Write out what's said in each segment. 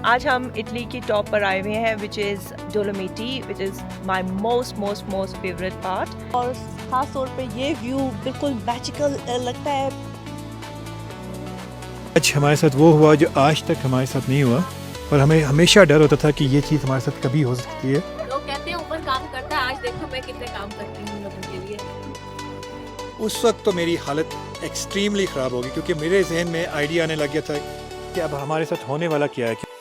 आज हम इटली की टॉप पर आए हुए हैं which is Dolomiti, which is my most most most favourite part. और ख़ास तौर पे ये व्यू बिल्कुल मैजिकल लगता है। आज हमारे साथ वो हुआ जो आज तक हमारे साथ नहीं हुआ, और हमें हमेशा डर होता था कि ये चीज़ हमारे साथ कभी हो सकती है। लोग कहते हैं ऊपर काम करता है, आज देखो मैं कितने काम करती हूँ लोगों के लिए। उस वक्त तो मेरी हालत एक्सट्रीमली ख़राब होगी, क्योंकि मेरे जहन में आइडिया आने लग गया था कि अब हमारे साथ होने वाला क्या है।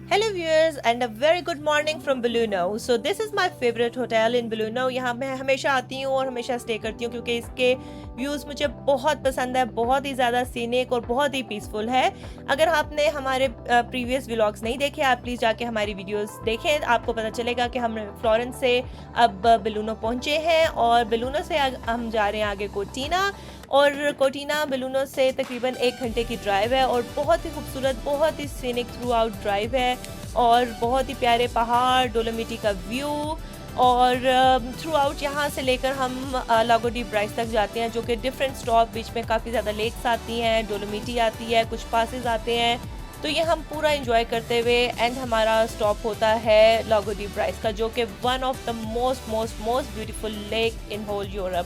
Hello viewers and a very good morning from Belluno. So this is my favorite hotel in Belluno. यहाँ मैं हमेशा आती हूँ और हमेशा स्टे करती हूँ क्योंकि इसके व्यूज़ मुझे बहुत पसंद है, बहुत ही ज़्यादा सीनिक और बहुत ही पीसफुल है। अगर आपने हमारे प्रीवियस व्लॉग्स नहीं देखे, आप प्लीज़ जाके हमारी वीडियोस देखें, आपको पता चलेगा कि हम फ्लोरेंस से अब बेलूनो पहुँचे हैं और बेलूनो से हम जा रहे हैं आगे कोटीना, और कोटीना बेलूनो से तकरीबन 1 घंटे की ड्राइव है और बहुत ही खूबसूरत, बहुत ही सीनिक थ्रू आउट ड्राइव है और बहुत ही प्यारे पहाड़, डोलोमिटी का व्यू। और थ्रू आउट यहाँ से लेकर हम लागो डी ब्राइस तक जाते हैं, जो कि डिफरेंट स्टॉप, बीच में काफ़ी ज़्यादा लेक्स आती हैं, डोलोमिटी आती है, कुछ पासेस आते हैं, तो ये हम पूरा इंजॉय करते हुए एंड हमारा स्टॉप होता है लागो डी ब्राइस का, जो कि one of the most most most beautiful lake in whole Europe.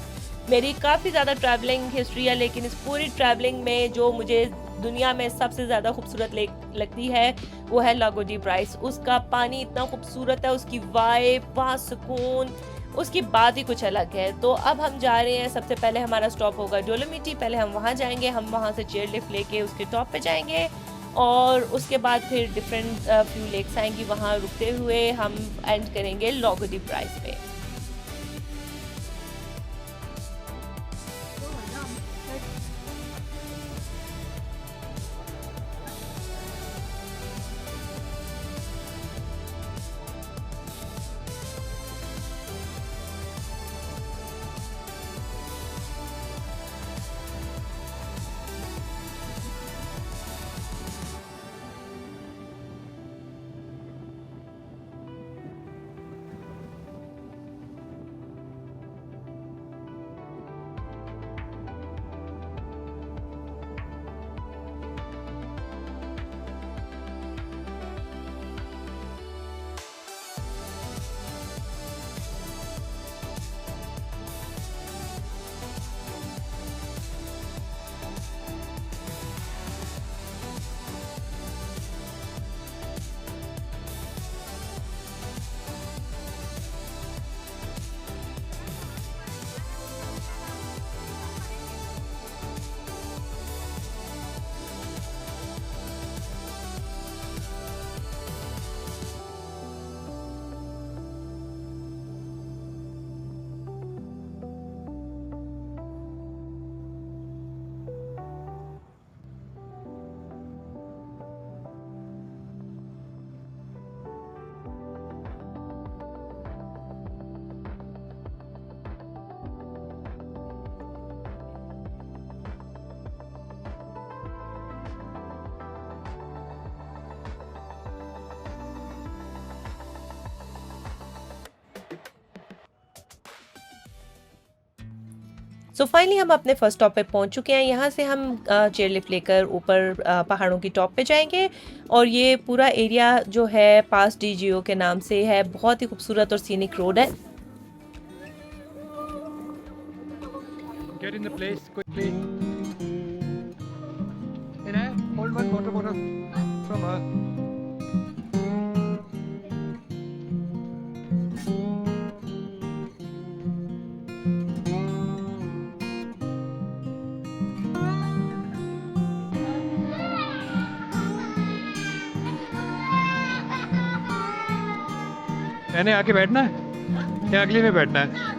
मेरी काफ़ी ज़्यादा ट्रैवलिंग हिस्ट्री है, लेकिन इस पूरी ट्रैवलिंग में जो मुझे दुनिया में सबसे ज़्यादा खूबसूरत लेक लगती है वो है लागो डी ब्राइस। उसका पानी इतना खूबसूरत है, उसकी वाइब, वहाँ सुकून, उसकी बात ही कुछ अलग है। तो अब हम जा रहे हैं, सबसे पहले हमारा स्टॉप होगा डोलोमिटी, पहले हम वहाँ जाएंगे, हम वहाँ से चेयर लिफ्ट लेके उसके टॉप पे जाएंगे और उसके बाद फिर डिफरेंट फ्यू लेक्स आएंगी, वहाँ रुकते हुए हम एंड करेंगे लागो डी ब्राइस पे। सो फाइनली हम अपने फर्स्ट स्टॉप पे पहुंच चुके हैं। यहाँ से हम चेयर लिफ्ट लेकर ऊपर पहाड़ों की टॉप पे जाएंगे और ये पूरा एरिया जो है पास डी जियो के नाम से है, बहुत ही खूबसूरत और सीनिक रोड है। Get in the place quickly. Hold one water bottle from her. मैंने आके बैठना है या अगली में बैठना है?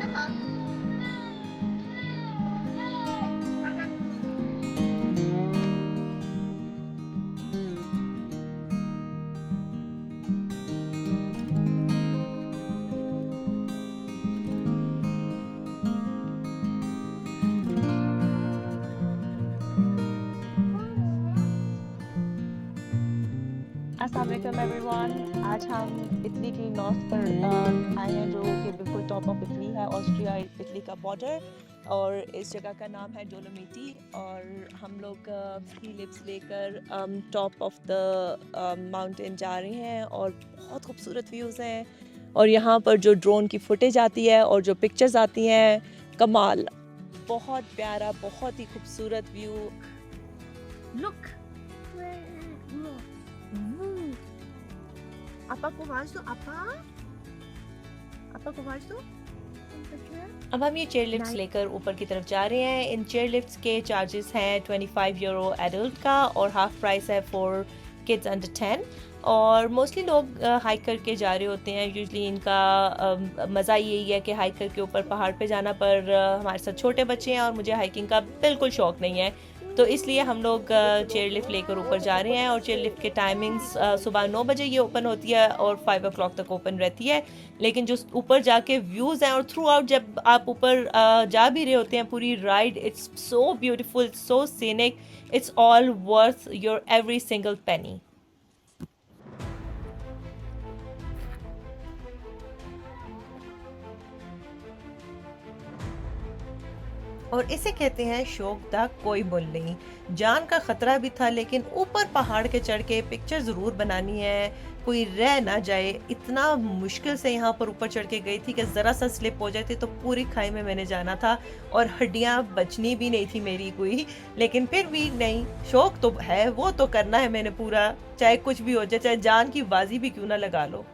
अस्सलाम वालेकुम एवरीवन। आज हम इटली की नॉर्थ पर आए हैं, जो कि बिल्कुल टॉप टॉप ऑफ इटली है, ऑस्ट्रिया इटली का बॉर्डर, और इस जगह का नाम है डोलोमिटी। और हम लोग स्की लिफ्ट्स लेकर टॉप ऑफ द माउंटेन जा रहे हैं और बहुत खूबसूरत व्यूज़ हैं। और यहाँ पर जो ड्रोन की फुटेज आती है और जो पिक्चर्स आती हैं, कमाल, बहुत प्यारा, बहुत ही खूबसूरत व्यू। Look. Appa को आवाज दो, Appa को आवाज दो। अब हम ये चेयर लिफ्ट्स लेकर ऊपर की तरफ जा रहे हैं। इन चेयर लिफ्ट्स के चार्जेस हैं 25 यूरो एडल्ट का और हाफ प्राइस है फॉर किड्स अंडर 10। और मोस्टली लोग हाइक करके जा रहे होते हैं। यूजली इनका मज़ा यही है कि हाइक करके ऊपर पहाड़ पे जाना, पर हमारे साथ छोटे बच्चे हैं और मुझे हाइकिंग का बिल्कुल शौक नहीं है, तो इसलिए हम लोग चेयर लिफ्ट लेकर ऊपर जा रहे हैं। और चेयर लिफ्ट के टाइमिंग्स सुबह 9 बजे ये ओपन होती है और 5 o'clock तक ओपन रहती है। लेकिन जो ऊपर जाके व्यूज़ हैं और थ्रू आउट जब आप ऊपर जा भी रहे होते हैं, पूरी ride it's so beautiful, so scenic, it's all worth your every single penny. और इसे कहते हैं शौक दा कोई मुल नहीं। जान का खतरा भी था, लेकिन ऊपर पहाड़ के चढ़ के पिक्चर ज़रूर बनानी है, कोई रह ना जाए। इतना मुश्किल से यहाँ पर ऊपर चढ़ के गई थी कि ज़रा सा स्लिप हो जाती तो पूरी खाई में मैंने जाना था और हड्डियाँ बचनी भी नहीं थी मेरी कोई। लेकिन फिर भी नहीं, शौक तो है, वो तो करना है मैंने पूरा, चाहे कुछ भी हो जाए, चाहे जान की बाजी भी क्यों ना लगा लो।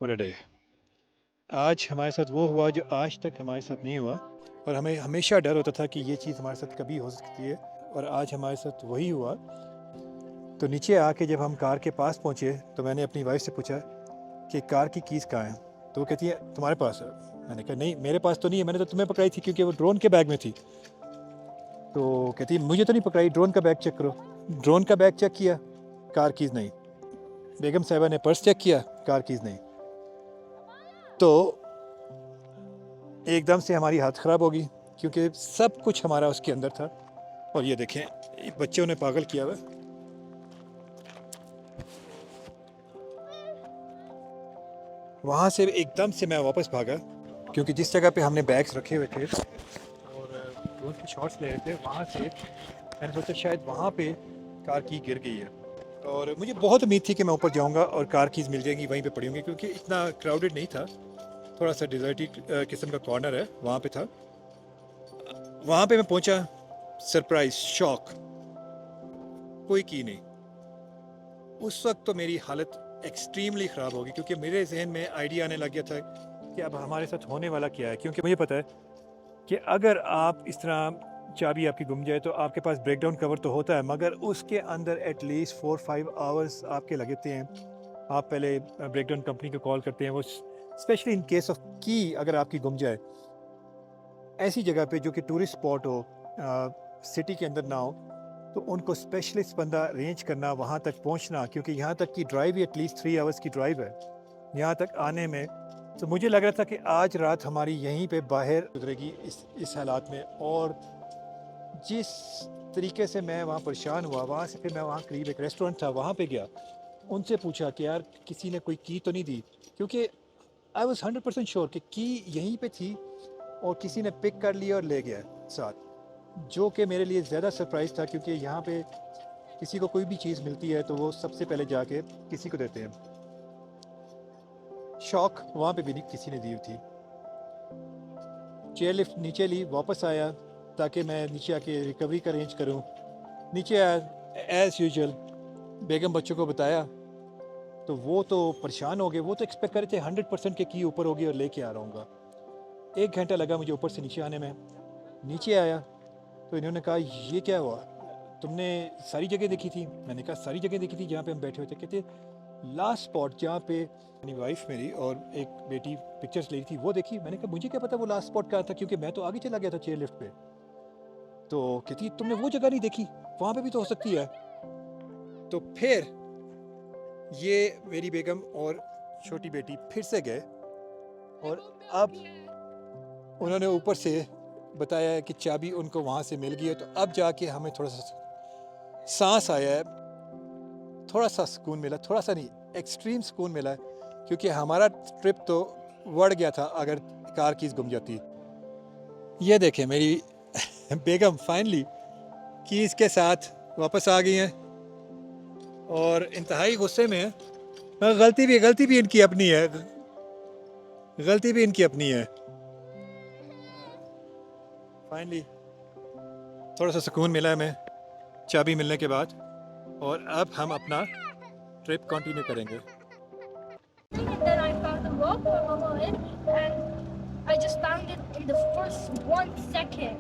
What a day. आज हमारे साथ वो हुआ जो आज तक हमारे साथ नहीं हुआ, और हमें हमेशा डर होता था कि ये चीज़ हमारे साथ कभी हो सकती है। और आज हमारे साथ वही हुआ। तो नीचे आके जब हम कार के पास पहुँचे तो मैंने अपनी वाइफ से पूछा कि कार की कीज़ कहाँ हैं। तो वो कहती है तुम्हारे पास है। मैंने कहा नहीं मेरे पास तो नहीं है, मैंने तो तुम्हें पकड़ाई थी क्योंकि वो ड्रोन के बैग में थी। तो कहती है मुझे तो नहीं पकड़ाई, ड्रोन का बैग चेक करो। ड्रोन का बैग चेक किया, कार कीज़ नहीं। बेगम साहिबा ने पर्स चेक किया, कार कीज़ नहीं। तो एकदम से हमारी हालत ख़राब होगी क्योंकि सब कुछ हमारा उसके अंदर था। और ये देखें ये बच्चों ने पागल किया हुआ। वहाँ से एकदम से मैं वापस भागा क्योंकि जिस जगह पे हमने बैग्स रखे हुए थे और ड्रोन के शॉट्स ले रहे थे, वहाँ से मैंने सोचा शायद वहाँ पे कार की गिर गई है। और मुझे बहुत उम्मीद थी कि मैं ऊपर जाऊँगा और कार कीज़ मिल जाएंगी, वहीं पे पड़ी होंगी क्योंकि इतना क्राउडेड नहीं था। थोड़ा सा डिजर्टेड किस्म का कॉर्नर है, वहाँ पे था। वहाँ पे मैं पहुँचा, सरप्राइज, शॉक, कोई की नहीं। उस वक्त तो मेरी हालत एक्सट्रीमली ख़राब होगी क्योंकि मेरे जहन में आइडिया आने लग गया था कि अब हमारे साथ होने वाला क्या है। क्योंकि मुझे पता है कि अगर आप इस तरह चाबी आपकी गुम जाए तो आपके पास ब्रेकडाउन कवर तो होता है, मगर उसके अंदर एटलीस्ट 4-5 आवर्स आपके लगते हैं। आप पहले ब्रेकडाउन कंपनी को कॉल करते हैं, वो स्पेशली इन केस ऑफ की अगर आपकी गुम जाए ऐसी जगह पे जो कि टूरिस्ट स्पॉट हो, सिटी के अंदर ना हो, तो उनको स्पेशलिस्ट बंदा अरेंज करना, वहाँ तक पहुँचना, क्योंकि यहाँ तक की ड्राइव ही एटलीस्ट 3 आवर्स की ड्राइव है यहाँ तक आने में। तो मुझे लग रहा था कि आज रात हमारी यहीं पे बाहर गुजरेगी इस हालात में। और जिस तरीके से मैं वहाँ परेशान हुआ, वहाँ से फिर मैं वहाँ करीब एक रेस्टोरेंट था वहाँ पे गया, उनसे पूछा कि यार किसी ने कोई की तो नहीं दी, क्योंकि आई वॉज 100% श्योर कि की यहीं पे थी और किसी ने पिक कर लिया और ले गया साथ, जो कि मेरे लिए ज़्यादा सरप्राइज़ था क्योंकि यहाँ पे किसी को कोई भी चीज़ मिलती है तो वो सबसे पहले जाके किसी को देते हैं। शॉक वहाँ पे भी नहीं किसी ने दी थी। चेयर लिफ्ट नीचे ली, वापस आया ताकि मैं नीचे आके रिकवरी का अरेंज करूँ। नीचे आया एज़ यूजुअल, बेगम बच्चों को बताया तो वो तो परेशान हो गए। वो तो एक्सपेक्ट कर रहे थे 100% के की ऊपर होगी और लेके आ रहा हूँगा। 1 घंटा लगा मुझे ऊपर से नीचे आने में। नीचे आया तो इन्होंने कहा ये क्या हुआ, तुमने सारी जगह देखी थी? मैंने कहा सारी जगह देखी थी जहाँ पे हम बैठे हुए थे। कहते लास्ट स्पॉट जहाँ पे मेरी वाइफ मेरी और एक बेटी पिक्चर्स ले रही थी वो देखी। मैंने कहा मुझे क्या पता वो लास्ट स्पॉट कहाँ था, क्योंकि मैं तो आगे चला गया था चेयर लिफ्ट पे। तो कहती तुमने वो जगह नहीं देखी, वहाँ पे भी तो हो सकती है। तो फिर ये मेरी बेगम और छोटी बेटी फिर से गए और अब उन्होंने ऊपर से बताया है कि चाबी उनको वहाँ से मिल गई है। तो अब जाके हमें थोड़ा सा सांस आया है, थोड़ा सा सुकून मिला, थोड़ा सा नहीं एक्सट्रीम सुकून मिला है, क्योंकि हमारा ट्रिप तो बढ़ गया था अगर कार कीज़ गुम जाती। ये देखें मेरी बेगम फाइनली कीज़ के साथ वापस आ गई हैं और इंतहाई गुस्से में है। गलती भी इनकी अपनी है, गलती भी इनकी अपनी है। फाइनली थोड़ा सा सुकून मिला है हमें चाबी मिलने के बाद, और अब हम अपना ट्रिप कंटिन्यू करेंगे। Then I found the rope and I just found it in the first 1 second.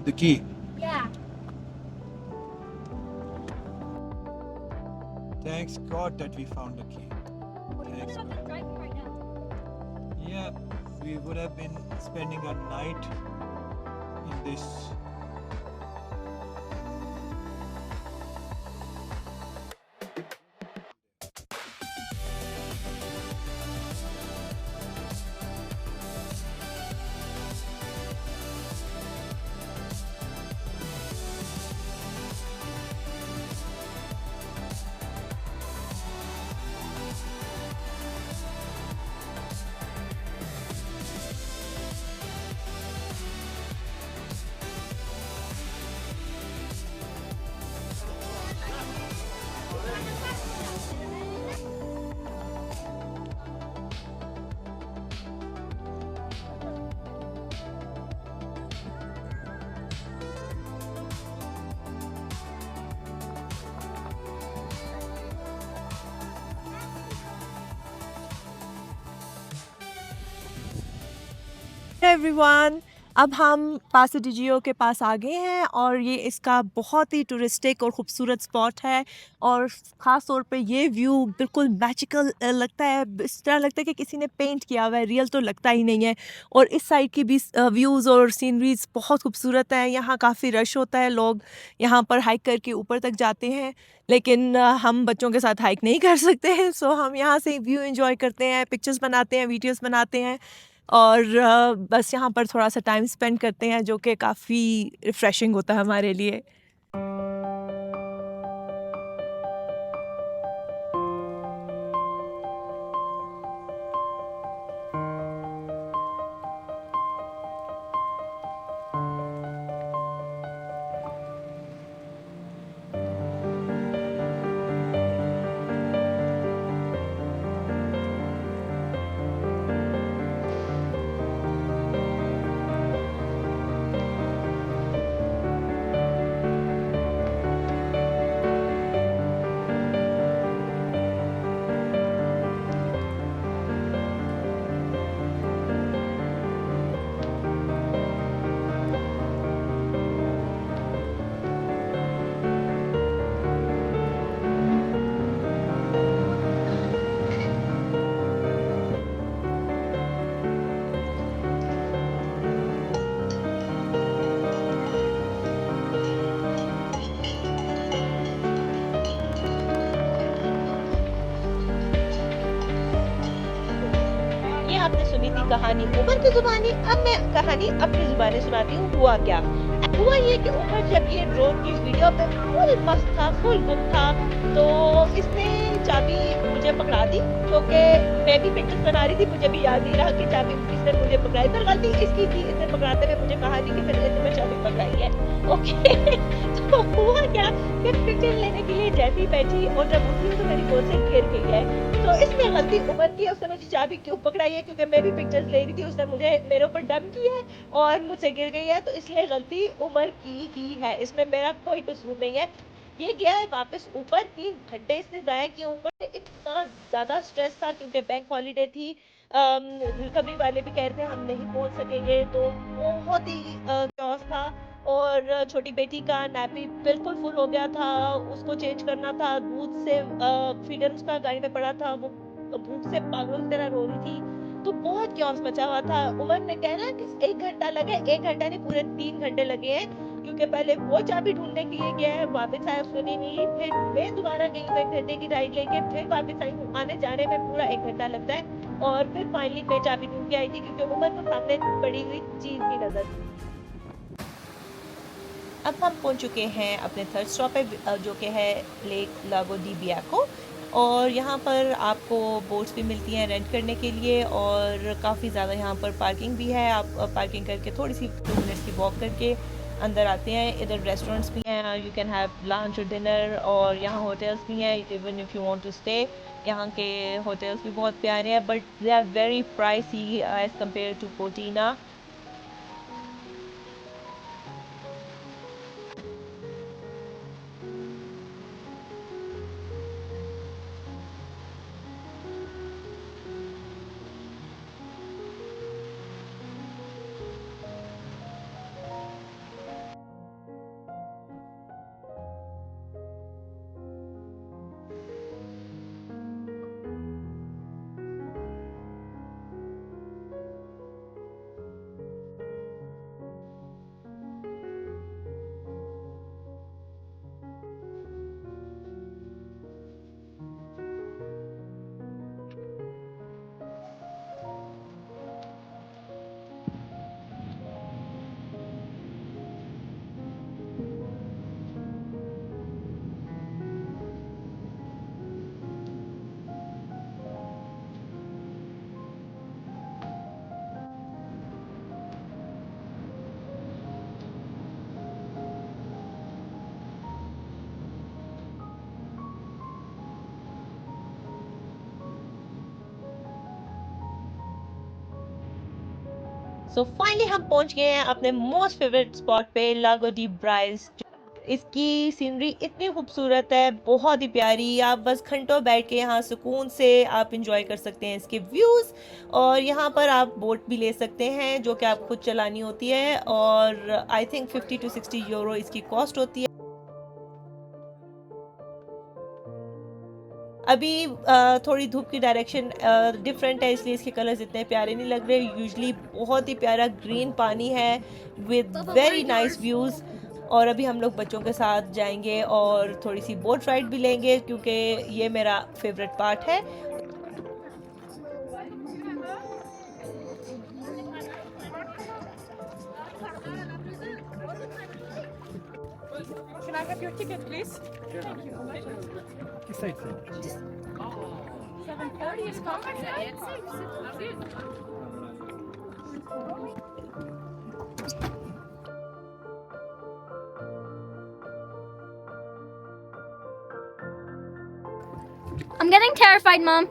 The key. Yeah. Thanks God that we found the key. We're Thanks not God. driving right now. Yeah, we would have been spending a night in this. everyone, अब हम पासो D जियो के पास आ गए हैं और ये इसका बहुत ही टूरिस्टिक और ख़ूबसूरत स्पॉट है और ख़ास तौर पे ये व्यू बिल्कुल मैजिकल लगता है। इस तरह लगता है कि किसी ने पेंट किया हुआ है, रियल तो लगता ही नहीं है। और इस साइड की भी व्यूज़ और सीनरीज बहुत खूबसूरत है। यहाँ काफ़ी रश होता है, लोग यहाँ पर हाइक करके ऊपर तक जाते हैं, लेकिन हम बच्चों के साथ हाइक नहीं कर सकते हैं। सो हम यहाँ से व्यू एंजॉय करते हैं, पिक्चर्स बनाते हैं, वीडियोस बनाते हैं और बस यहाँ पर थोड़ा सा टाइम स्पेंड करते हैं, जो कि काफ़ी रिफ्रेशिंग होता है हमारे लिए। ये आपने सुनी थी कहानी उमर की जुबानी। अब मैं कहानी अपनी जुबानी सुनाती हूँ। हुआ क्या? हुआ ये कि उमर जब ये ड्रोन की वीडियो पे फुल मस्त था, फुल गुम था, तो इसने चाबी मुझे पकड़ा दी, क्योंकि मैं भी पिक्चर्स बना रही थी। मुझे भी याद नहीं रहा कि चाबी इसने मुझे पकड़ाई, पर गलती इसकी थी। इसने पकड़ाते हुए मुझे कहा नहीं कि मेरे तुम्हें चाबी पकड़ाई है। ओके तो हुआ क्या कि पिक्चर लेने के लिए जैसी बैठी और जब उठी तो मेरी गोद से गिर गई है। तो इसमें गलती उमर की है, उसने मुझे चाबी क्यों पकड़ाई है? क्योंकि मैं भी पिक्चर्स ले रही थी, उसने मुझे मेरे ऊपर डम किया है और मुझसे गिर गई है, तो इसलिए गलती उमर की ही है। इसमें मेरा कोई कसूर नहीं है। ये गया है वापस ऊपर, 3 घंटे इसने ज़ाया किए ऊपर। इतना ज़्यादा स्ट्रेस था क्योंकि बैंक हॉलिडे थी। रिकवरी वाले भी कह रहे थे हम नहीं पहुंच सकेंगे, तो बहुत ही chaos था। और छोटी बेटी का नैपी बिल्कुल फुल हो गया था, उसको चेंज करना था। दूध से फीडर उसका गाड़ी में पड़ा था, वो भूख से पागल की तरह रो रही थी। तो बहुत क्योस मचा हुआ था। उमर ने कहना कि 1 घंटा लगे, 1 घंटा नहीं पूरे 3 घंटे लगे हैं, क्योंकि पहले वो चाबी ढूँढने के लिए गया है, वापस आया उसने नहीं, फिर मैं दोबारा गई हूँ 1 घंटे की राइड लेके, फिर वापस आई हूँ। आने जाने में पूरा 1 घंटा लगता है और फिर फाइनली मैं चाबी ढूँढ के आई थी, क्योंकि उमर को सामने पड़ी हुई चीज़ की नज़र थी। अब हम पहुंच चुके हैं अपने थर्ड स्टॉप पे, जो कि है लेक लागो डी बियाको। और यहाँ पर आपको बोट्स भी मिलती हैं रेंट करने के लिए, और काफ़ी ज़्यादा यहाँ पर पार्किंग भी है। आप पार्किंग करके थोड़ी सी 2 मिनट्स की वॉक करके अंदर आते हैं। इधर रेस्टोरेंट्स भी हैं, यू कैन हैव लंच और डिनर, और यहाँ होटल्स भी हैं even if you want to stay. यहाँ के होटल्स भी बहुत प्यारे हैं, but they are very pricey as compare to Potina. So finally हम पहुंच गए हैं अपने मोस्ट फेवरेट स्पॉट पे, लागो डी ब्राइज। इसकी सीनरी इतनी खूबसूरत है, बहुत ही प्यारी। आप बस घंटों बैठ के यहाँ सुकून से आप इंजॉय कर सकते हैं इसके व्यूज़। और यहाँ पर आप बोट भी ले सकते हैं जो कि आप खुद चलानी होती है, और आई थिंक 50 to 60 यूरो इसकी कॉस्ट होती है। अभी थोड़ी धूप की डायरेक्शन डिफरेंट है, इसलिए इसके कलर्स इतने प्यारे नहीं लग रहे। यूजुअली बहुत ही प्यारा ग्रीन पानी है विद वेरी नाइस व्यूज़। और अभी हम लोग बच्चों के साथ जाएंगे और थोड़ी सी बोट राइड भी लेंगे, क्योंकि ये मेरा फेवरेट पार्ट है। Can I have your ticket, please? किस साइड से? 7:30 is coming. I'm getting terrified, Mom,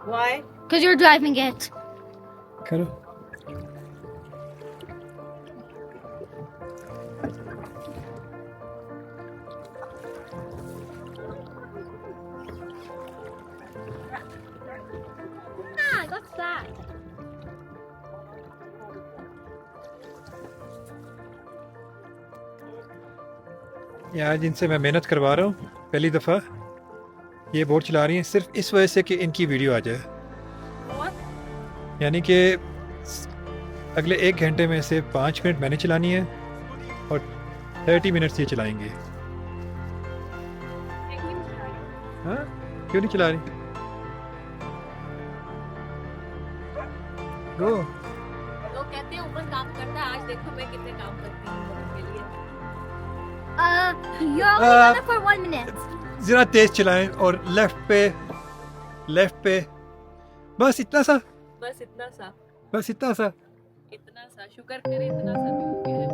Why? because you're driving it. करो। Ah, what's that? ये आज इनसे मैं मेहनत करवा रहा हूँ, पहली दफ़ा ये बोट चला रही हैं सिर्फ इस वजह से कि इनकी वीडियो आ जाए। यानी कि अगले 1 घंटे में से 5 मिनट मैंने चलानी है और 30 मिनट्स ये चलाएंगे। हाँ, क्यों नहीं चला रही? गो। लोग कहते हैं ऊपर काम करता है, आज देखो मैं कितने काम करती हूँ लोगों के लिए। You're only on it for 1 minute. ज़रा तेज चलाएं और लेफ्ट पे बस इतना सा, बस इतना सा, बस इतना सा। इतना सा, शुक्र करे इतना सा भी हो गया है।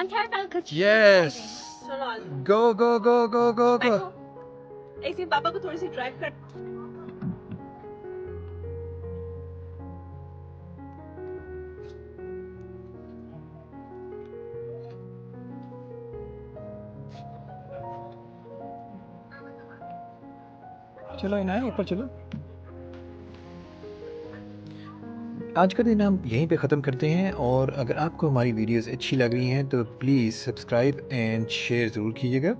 I'm terrified because Yes. चलो Go, go, go, go, go, go. एक दिन पापा को थोड़ी सी ड्राइव कर। चलो इनाया ऊपर चलो। आज का दिन हम यहीं पे ख़त्म करते हैं, और अगर आपको हमारी वीडियोस अच्छी लग रही हैं तो प्लीज़ सब्सक्राइब एंड शेयर ज़रूर कीजिएगा।